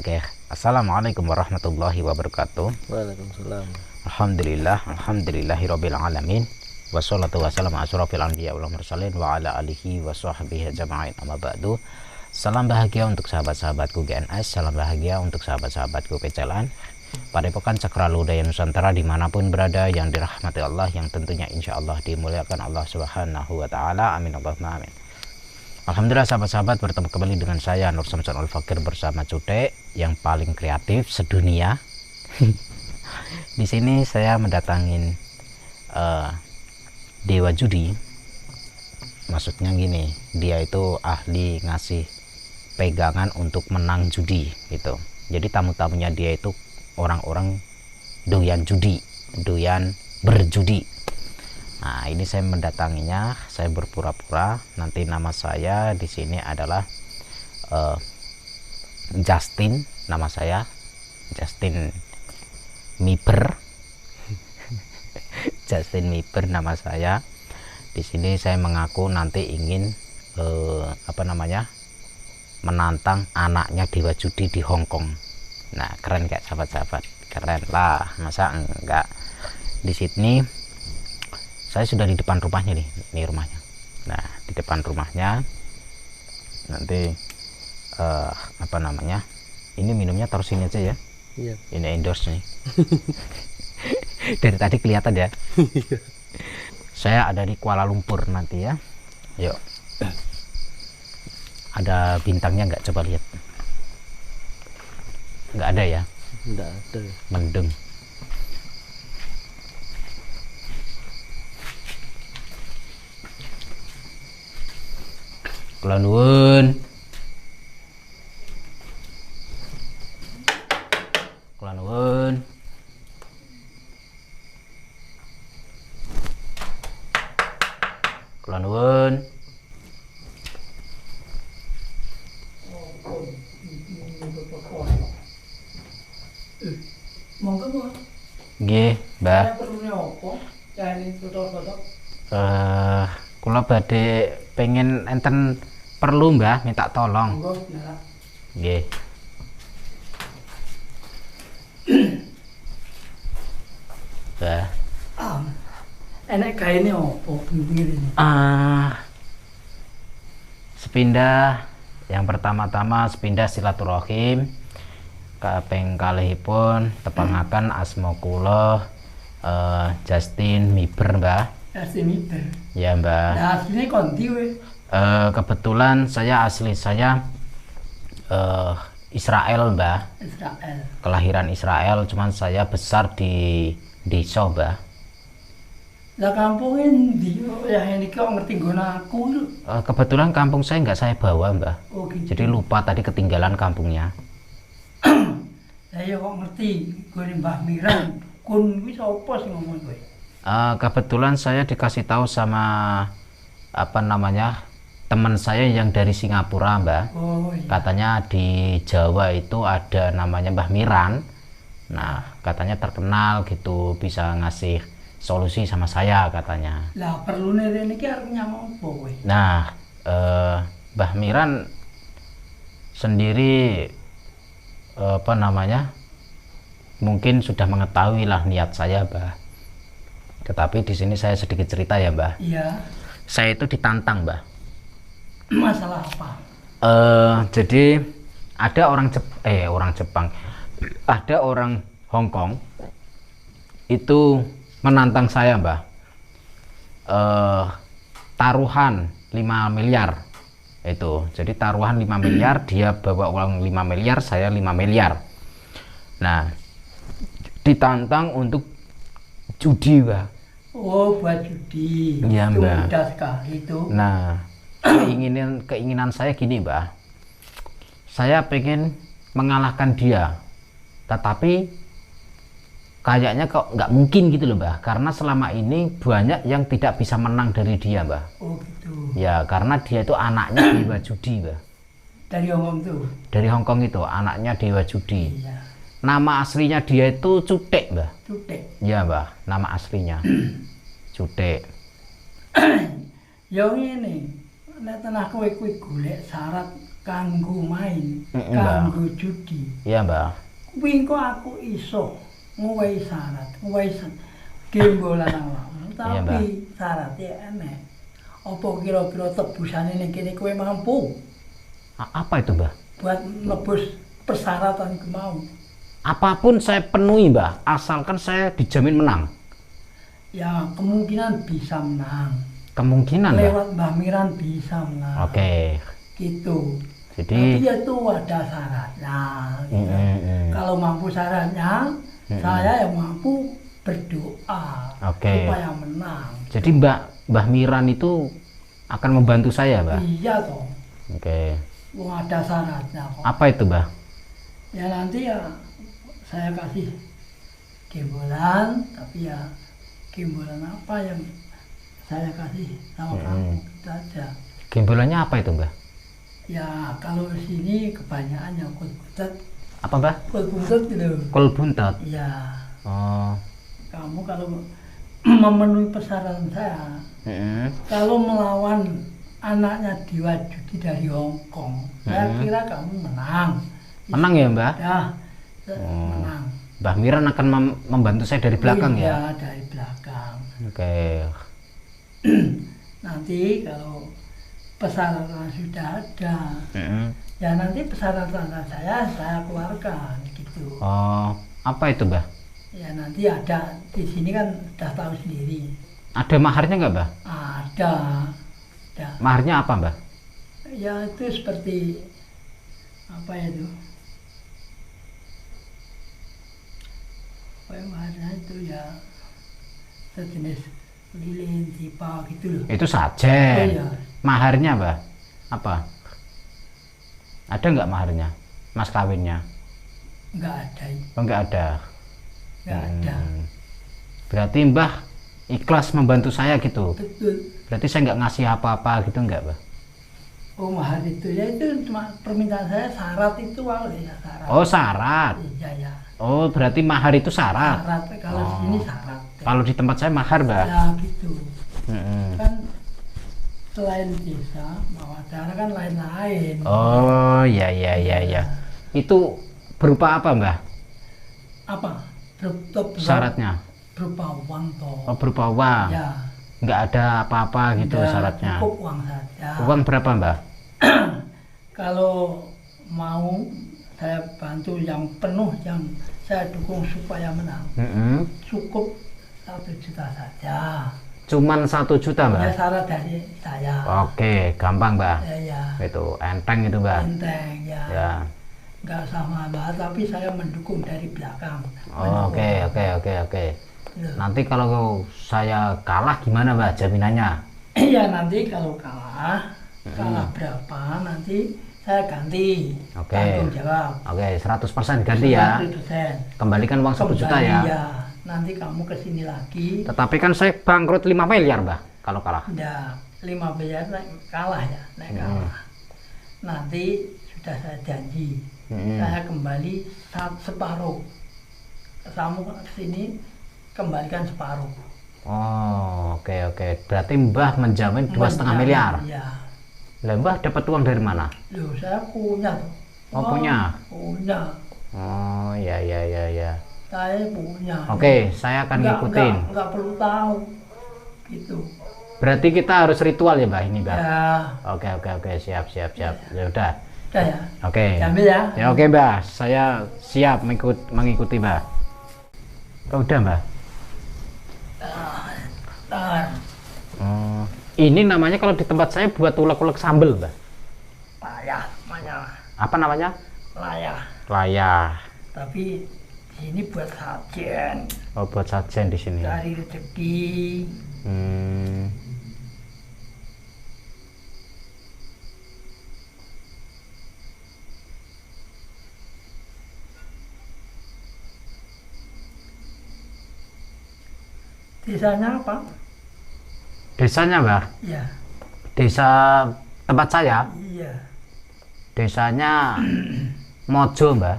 Oke, assalamualaikum warahmatullahi wabarakatuh. Waalaikumsalam. Alhamdulillahirabbil alamin. Wassalatu wassalamu asyrofil anbiya wal mursalin wa ala alihi wa sahbihi ajma'in. Amma ba'du. Salam bahagia untuk sahabat-sahabatku GNS, salam bahagia untuk sahabat-sahabatku Kecelan. Padepokan Cakralu Daya Nusantara dimanapun berada, yang dirahmati Allah, yang tentunya insya Allah dimuliakan Allah Subhanahu wa Ta'ala. Amin Allahumma amin. Alhamdulillah sahabat-sahabat, bertemu kembali dengan saya Nur Samson Al Fakir bersama Cude yang paling kreatif sedunia. Di sini saya mendatangin Dewa Judi. Maksudnya gini, dia itu ahli ngasih pegangan untuk menang judi gitu. Jadi tamu-tamunya dia itu orang-orang doyan judi, doyan berjudi. Nah, ini saya mendatanginya, saya berpura-pura. Nanti nama saya di sini adalah Justin, nama saya Justin Miber. Justin Miber nama saya. Di sini saya mengaku nanti ingin menantang anaknya Dewa Judi di Hong Kong. Nah, keren gak sahabat-sahabat? Keren lah, masa enggak? Di sini saya sudah di depan rumahnya nih, ini rumahnya. Nah, di depan rumahnya nanti ini minumnya taruh sini aja ya. Iya. Ini endorse nih. Dari tadi kelihatan ya. Saya ada di Kuala Lumpur nanti ya. Yuk. Ada bintangnya nggak, coba lihat? Nggak ada ya? Nggak ada. Mendung. Kula nuwun. Kula nuwun. Kula nuwun. Monggo, Bu. Nggih, Mbah. Perlunya apa? Cari foto-foto. Kula badhe pengen enten perlu Mbah, minta tolong. Monggo, nah. Nggih. Mbah. Enak gaene apa pinggir ini? Sepindah yang pertama-tama sepindah silaturahim kaping kalihipun tepangaken asma kula Justin Miber, Mbah. Justin Miber. Ya, Mbah. Nah, asline kondi we. Kebetulan asli saya Israel, Mbah. Israel. Kelahiran Israel, cuman saya besar di desa, Mbah. Lah kampungnya ndi? Ya ini kok ngerti nggon aku. Kebetulan kampung saya nggak saya bawa, Mbah. Oh gitu. Jadi lupa tadi ketinggalan kampungnya. Saya kok ngerti gone Mbah Miran. Kun kuwi sapa sing ngomong kowe? Kebetulan saya dikasih tahu sama teman saya yang dari Singapura, Mbah. Oh iya. Katanya di Jawa itu ada namanya Mbah Miran. Nah, katanya terkenal gitu, bisa ngasih solusi sama saya katanya. Lah perlune rene iki arep nyamuk apa kowe? Nah, Mbah Miran sendiri mungkin sudah mengetahui lah niat saya, Mbah. Tetapi di sini saya sedikit cerita ya, Mbah. Iya. Saya itu ditantang, Mbah. Masalah apa? Jadi ada orang Jepang, ada orang Hong Kong itu menantang saya, Mbah. Taruhan 5 miliar itu. Jadi taruhan 5 miliar, dia bawa uang 5 miliar, saya 5 miliar. Nah, ditantang untuk judi, Mbah. Oh, buat judi. Iya, Itu Mbah. mudah sekali itu. Nah, keinginan saya gini, Mbah. Saya pengen mengalahkan dia, tetapi kayaknya kok nggak mungkin gitu loh, Mbah. Karena selama ini banyak yang tidak bisa menang dari dia, Mbah. Oh gitu. Ya, karena dia itu anaknya Dewa Judi, Mbah. Dari Hongkong tuh. Dari Hong Kong itu, anaknya Dewa Judi. Iya. Nama aslinya dia itu Cutek, Mbah. Cutek. Ya, Mbah, nama aslinya Cutek. Ya ngene. Nek tenan kowe kuwi golek syarat kanggo main, Mbak. kanggo judi. Iya, Mbah. Kuwi kok aku iso ngowahi syarat, gembolan awakmu, Iya, Mbak. tapi syaratnya enek. Apa kira-kira tebusane ning kene kowe mampu Apa itu, Mbah? buat nebus persyaratan ku mau? Apapun saya penuhi, Mbah, asalkan saya dijamin menang. Ya kemungkinan bisa menang. Kemungkinan, Mbah. Lewat Mbah Miran bisa menang. Oke. Gitu. Jadi Tapi itu ada syaratnya. Gitu. Kalau mampu syaratnya, saya yang mampu berdoa Oke. supaya menang. Jadi Mbah Miran itu akan membantu saya, Mbah. Iya toh. Oke. Wong ada syaratnya kok. Apa itu, Mbah? Ya nanti ya saya kasih gembolan, tapi ya gembolan apa yang saya kasih sama kamu itu aja. Gembolannya apa itu, Mbah? Ya kalau di sini kebanyakan yang kul buntet, Apa, Mbah? kul buntet gitu. Kol buntet. Ya Oh. kamu kalau memenuhi persyaratan saya, kalau melawan anaknya Dewa Judi dari Hong Kong, saya kira kamu menang. Menang ya, Mbah? Ya, menang. Mbah Miran akan membantu saya dari belakang ya? Iya, dari belakang. Oke. Nanti kalau persyaratan sudah ada, ya nanti persyaratan saya keluarkan gitu. Oh, apa itu, Mbah? Ya nanti ada di sini kan sudah tahu sendiri. Ada maharnya nggak, Mbah? Ada. Maharnya apa, Mbah? Ya itu seperti apa ya itu? Apa yang maharnya itu ya sejenis lilin, tipa gitu loh. Itu Oh, sajen. iya. Maharnya, Mbah? Apa? Ada nggak maharnya? Mas kawinnya? Nggak ada, Oh, nggak ada. nggak ada. Berarti Mbah ikhlas membantu saya gitu. Betul. Berarti saya nggak ngasih apa-apa gitu nggak, Mbah? Oh mahar itu ya itu cuma permintaan saya syarat itu awal ya syarat. Oh, syarat. Iya ya. Oh, berarti mahar itu syarat. Syarat kalau di sini syarat. Kalau di tempat saya mahar, Mbah. Ya gitu. Mm-mm. Kan selain desa, Mawadara kan lain-lain. Oh, ya ya ya ya. Itu berupa apa, Mbah? Apa? Syaratnya? Berupa uang toh. Oh, berupa uang. Ya. Nggak ada apa-apa gitu Ya, syaratnya. cukup uang saja. Uang berapa, Mbah? Kalau mau saya bantu yang penuh, yang saya dukung supaya menang, cukup 1 juta saja. Cuman 1 juta, Mbah? Ya syarat dari saya. Oke, gampang, Mbah. Ya. Itu enteng itu, Mbah. Enteng ya. Ya. Nggak sama Mbak, tapi saya mendukung dari belakang. Oh, oke. Ya. Nanti kalau saya kalah gimana, Mbah, jaminannya? Ya nanti kalau kalah berapa nanti saya ganti. Oke. Tanggung jawab. Oke, 100% ganti ya. 100%. Kembalikan uang 1 juta ya. Iya. Nanti kamu kesini lagi. Tetapi kan saya bangkrut 5 miliar, Mbah, kalau kalah. Ya 5 miliar kalah ya, kalah. Nanti sudah saya janji, saya kembali separuh. Kamu kesini kembalikan separuh. Oh, oke. Berarti Mbah menjamin 2,5 miliar. Ya. Lah, Mbah dapat uang dari mana? Loh, saya punya tuh. Oh, punya? Punya. Oh, ya. Saya punya. Oke, saya akan ngikutin. Nggak perlu tahu. Gitu. Berarti kita harus ritual ya, Mbah, ini, Mbah? Ya. Oke, siap. Ya udah. Udah ya. Oke. Ambil ya. Ya oke, Mbah. Saya siap mengikuti, Mbah. Oh, udah, Mbah. Tar. Oh, ini namanya kalau di tempat saya buat ulek-ulek sambel, Mbah. Layah namanya. Apa namanya? Layah. Layah. Tapi ini buat sajen. Oh, buat sajen di sini. Cari rezeki. Desanya apa? Desanya, Mbah? Iya. Desa tempat saya, Iya. desanya Mojo, Mbah.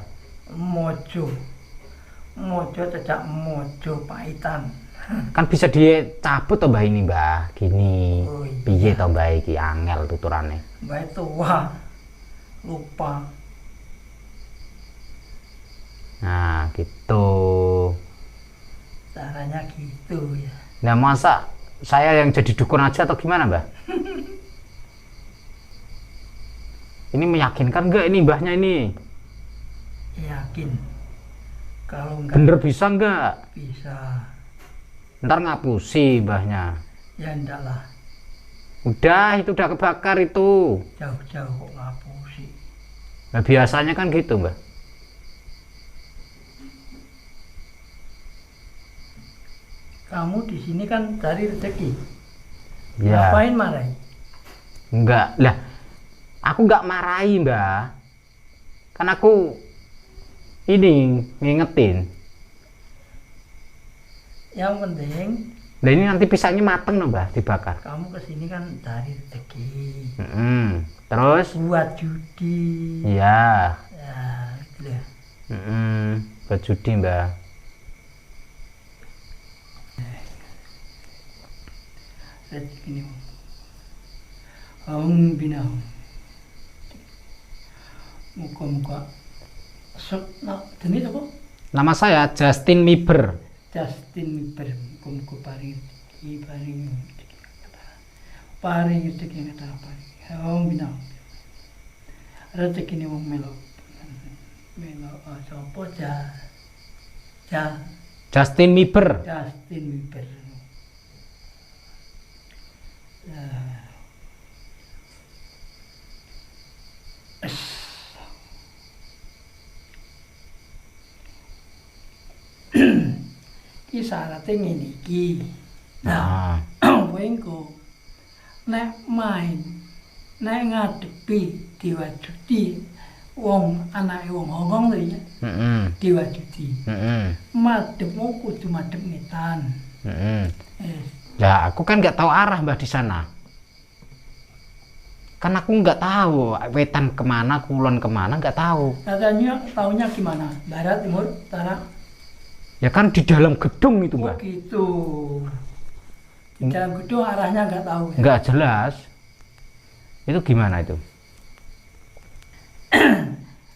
Mojo. Mojo tidak Mojo Paitan. Kan bisa dicabut toh, Mbah, ini, Mbah. Gini. Oh, iya. Piye toh, Mbah, iki angel tuturane. Baik tua. lupa. Nah, gitu. Caranya gitu ya. Nah, masa saya yang jadi dukun aja atau gimana, Mbah? Ini meyakinkan nggak ini mbahnya ini? Yakin. Kalau enggak Bener bisa nggak? bisa. Ntar ngapusi mbahnya. Ya enggak lah. Udah, itu udah kebakar itu. Jauh-jauh kok ngapusi. Nah, biasanya kan gitu, Mbah. Kamu di sini kan cari rezeki. Ya. Ngapain marahi? Enggak. Lah, aku nggak marahi, Mbah. Kan aku ini ngingetin. Yang penting Nah, ini nanti pisangnya mateng loh, Mbah, dibakar. kamu kesini kan cari rezeki. Terus? Buat judi. Iya. Ya, gitu ya. Buat judi, Mbah. Rezeki ini. Om binau. Muka-muka. Nah, jenis apa? Nama saya Justin Miber. Justin Miber. Muka-muka paring rezeki, paring rezeki kata paring. Om binau. Rezeki ini wong melo. Melo sapa Justin Miber. Justin Bieber. Ki syaratnya ngene iki. Nah, kowe engko nek main nek ngadepi Dewa Judi wong anake wong Hongkong lho ya. Dewa Judi. Madhepmu kudu madhep ngetan. Ya, aku kan nggak tahu arah, Mbah, di sana. Kan aku nggak tahu wetan kemana, kulon kemana, nggak tahu. Katanya taunya gimana? Barat, timur, utara? Ya kan di dalam gedung itu, Oh Mbah. gitu. Di dalam gedung arahnya nggak tahu ya? Nggak jelas. Itu gimana itu?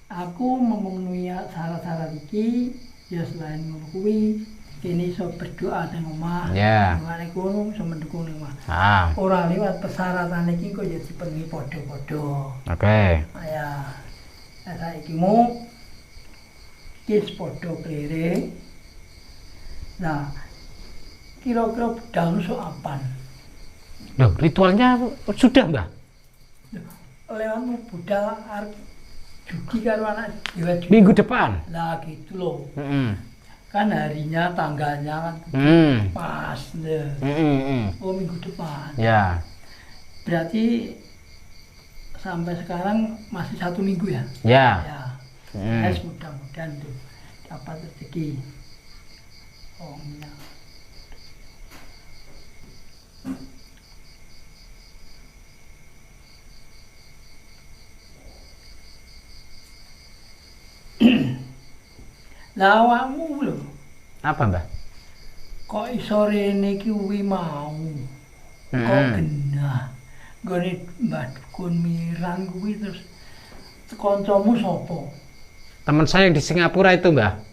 Aku memenuhi syarat-syarat iki ya selain ngono kuwi kene iso berdoa nang omah. Ya. Mangane kono iso mendukung nang omah. Ora lewat persyaratan iki kok ya dipenuhi padha-padha. Oke. Ya. Saiki mu kis padha klere. Nah, kira-kira budal soapan. Loh, ritualnya sudah, Mbah? Lewatmu budal arep judi karo anak Dewa Judi. Minggu depan. Lah gitu loh. Kan harinya tanggalnya kan pas deh. Oh minggu depan. Ya. Berarti sampai sekarang masih 1 minggu ya? Ya. Ya. Mudah-mudahan tuh dapat rezeki. Oh ya. Lah awakmu lho, Apa, Mbah? kok iso rene ki kuwi mau. Kok genah. Gone Mbah Dukun Mirang kuwi terus kancamu sapa? Teman saya yang di Singapura itu, Mbah.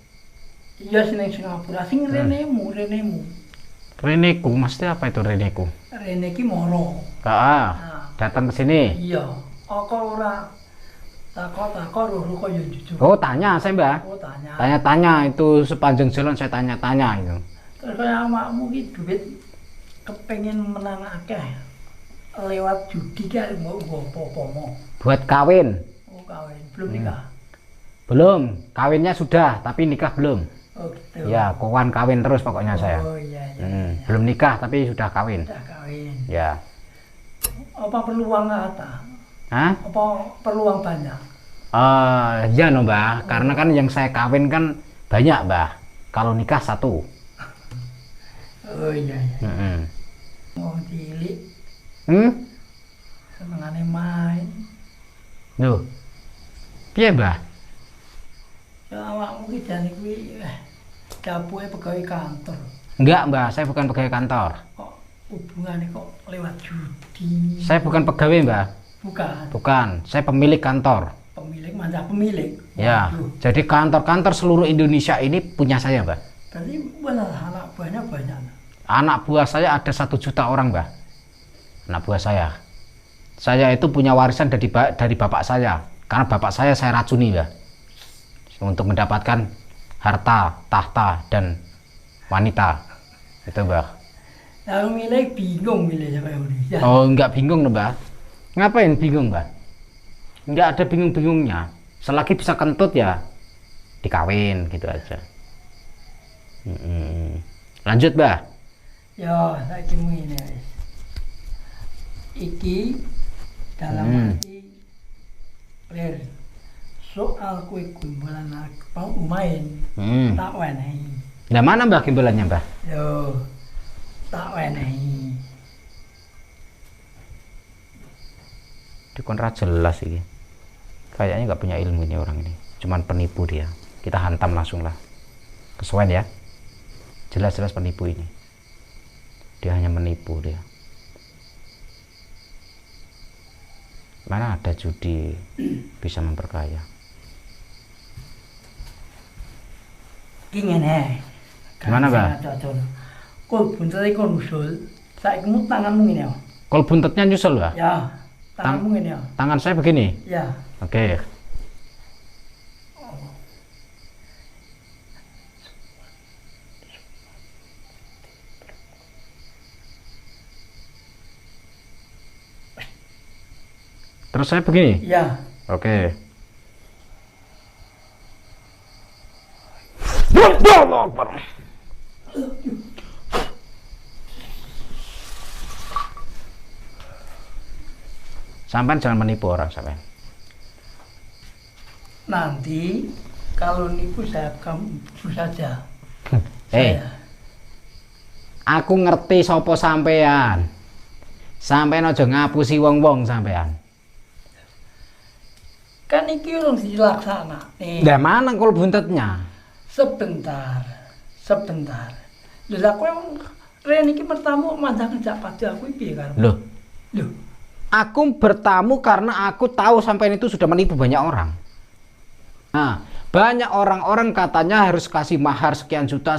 Iya sing ning Singapura, sing renemu. Reneku, maksudnya apa itu Reneku? Rene ki moro. Nah, datang ke sini. Iya. Kok ora takok lho kok ya jujur. Oh, tanya saya, Mbah. Oh tanya. Tanya-tanya itu sepanjang jalan saya tanya-tanya itu. Terus kaya awakmu ki duit kepengin menang akeh lewat judi ki arep mau apa-apa mau. Buat kawin. Oh kawin, belum nikah. Belum, kawinnya sudah, tapi nikah belum. Oh gitu. Ya, kawan kawin terus pokoknya saya. Oh iya iya. Belum nikah tapi sudah kawin. Sudah kawin. Ya. Apa perlu uang kata? Hah? Apa perlu uang banyak? Ya no, Mbah, karena kan yang saya kawin kan banyak, Mbah. Kalau nikah 1. Oh iya iya. Wong cilik senengane main. Loh. Piye, Mbah? Ya awakmu ki jane kuwi dapuke pegawai kantor. Enggak, Mbah, saya bukan pegawai kantor. Kok hubungannya kok lewat judi? Saya bukan pegawai, Mbah. Bukan. Bukan, saya pemilik kantor. pemilik, manja pemilik. Ya, Waduh. jadi kantor-kantor seluruh Indonesia ini punya saya, Mbah. Berarti benar anak buahnya banyak. Anak buah saya ada 1 juta orang, Mbah. Anak buah saya. Saya itu punya warisan dari bapak saya. Karena bapak saya racuni, Mbah. Untuk mendapatkan harta, tahta, dan wanita. Itu, Mbah. Lalu milih bingung milih siapa yang udah. Ya. Oh, enggak bingung, Mbah. Ngapain bingung, Mbah? Enggak ada bingung-bingungnya. Selagi bisa kentut ya dikawin gitu aja. Lanjut, Mbah. Ya, saya ini guys. Iki dalam arti clear. Soal kue kumpulan aku main tak wenehi. Nah, mana Mbah gimbalannya, Mbah? Yo, tak wenehi. Dikon ra jelas ini. Kayaknya nggak punya ilmu ini orang ini. Cuman penipu dia. Kita hantam langsung lah. Kesuwen ya. Jelas-jelas penipu ini. Dia hanya menipu dia. Mana ada judi bisa memperkaya. Ki ngene. Gimana, Mbah? Kul buntut iku nusul. Saiki mu tanganmu ngene ya. Kol buntetnya nyusul, Mbah? Ya, tanganmu ngene ya. Tangan saya begini. Ya. Oke. Terus saya begini. Ya. Oke. Sampai jangan menipu orang sampai. Nanti kalau nipu saya kamu saja. Aku ngerti sopo sampean. Sampean aja ngapusi wong-wong sampean. Kan iki urung dilaksana. Lah mana kol buntetnya? Sebentar. Lha kowe Ren iki bertamu manjang ngejak pada aku piye karo? Loh, Loh, aku bertamu karena aku tahu sampean itu sudah menipu banyak orang. Nah, banyak orang-orang katanya harus kasih mahar sekian juta,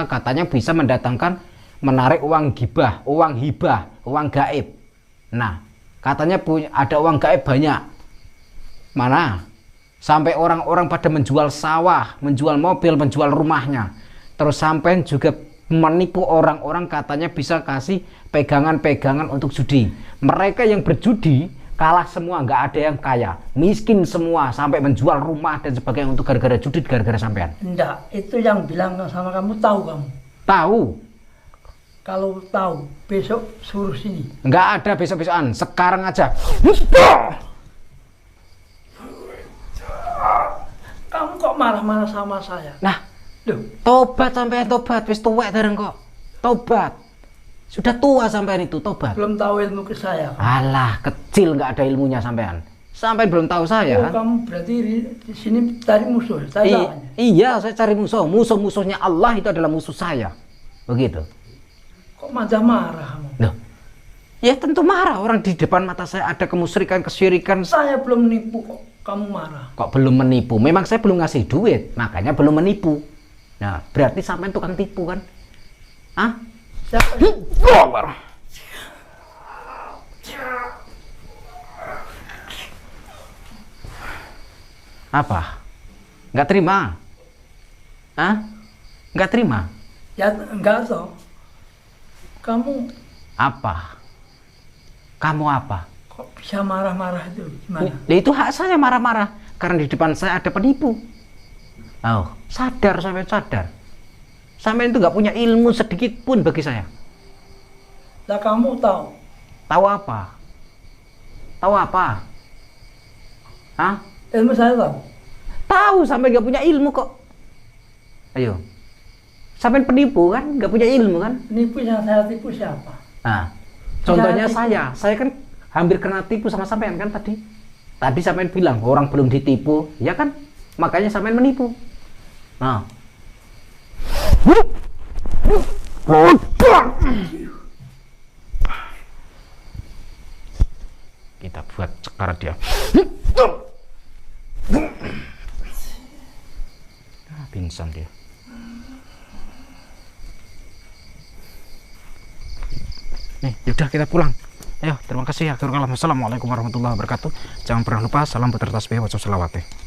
katanya bisa mendatangkan, menarik uang gibah, uang hibah, uang gaib. Nah, katanya ada uang gaib banyak. Mana? Sampai orang-orang pada menjual sawah, menjual mobil, menjual rumahnya. Terus sampai juga menipu orang-orang katanya bisa kasih pegangan-pegangan untuk judi. Mereka yang berjudi kalah semua, nggak ada yang kaya, miskin semua, sampai menjual rumah dan sebagainya untuk gara-gara judi, gara-gara sampean. enggak, itu yang bilang sama kamu tahu kamu. Tahu? Kalau tahu, besok suruh sini. Nggak ada besok-besokan, sekarang aja. Kamu kok marah-marah sama saya? Nah, Loh, tobat sampean, tobat, wis tuwek dereng kok. Tobat. Sudah tua sampean itu, tobat. belum tahu ilmu ke saya. Alah, kecil nggak ada ilmunya sampean. Sampean belum tahu saya. Oh, kamu berarti di sini cari musuh. Saya Iya, saya cari musuh. Musuh-musuhnya Allah itu adalah musuh saya. Begitu. kok malah marah kamu? Loh. Ya tentu marah, orang di depan mata saya ada kemusyrikan, kesyirikan. Saya belum nipu kok kamu marah. Kok belum menipu? Memang saya belum ngasih duit, makanya belum menipu. Nah, berarti sampean tukang tipu kan? Hah? Siapa? Apa? Nggak terima? Hah? Nggak terima? Ya enggak toh. Kamu Apa? Kamu apa? kok bisa marah-marah itu gimana? Itu hak saya marah-marah karena di depan saya ada penipu. Oh, sadar sampai sadar. Sampai itu nggak punya ilmu sedikit pun bagi saya. Lah kamu tahu? Tahu apa? Tahu apa? Hah? Ilmu saya tahu. Tahu sampai nggak punya ilmu kok. Ayo. Sampai penipu kan, nggak punya ilmu kan? Nipu yang saya tipu siapa? Nah, contohnya Saya saya kan hampir kena tipu sama sampean kan tadi. Tadi sampean bilang orang belum ditipu, ya kan? Makanya sampean menipu. Nah. Kita buat cekar dia. pingsan dia. Nih, yaudah kita pulang. Ayo, terima kasih ya. Assalamualaikum warahmatullahi wabarakatuh. Jangan pernah lupa salam putra tasbih wa sholawatih.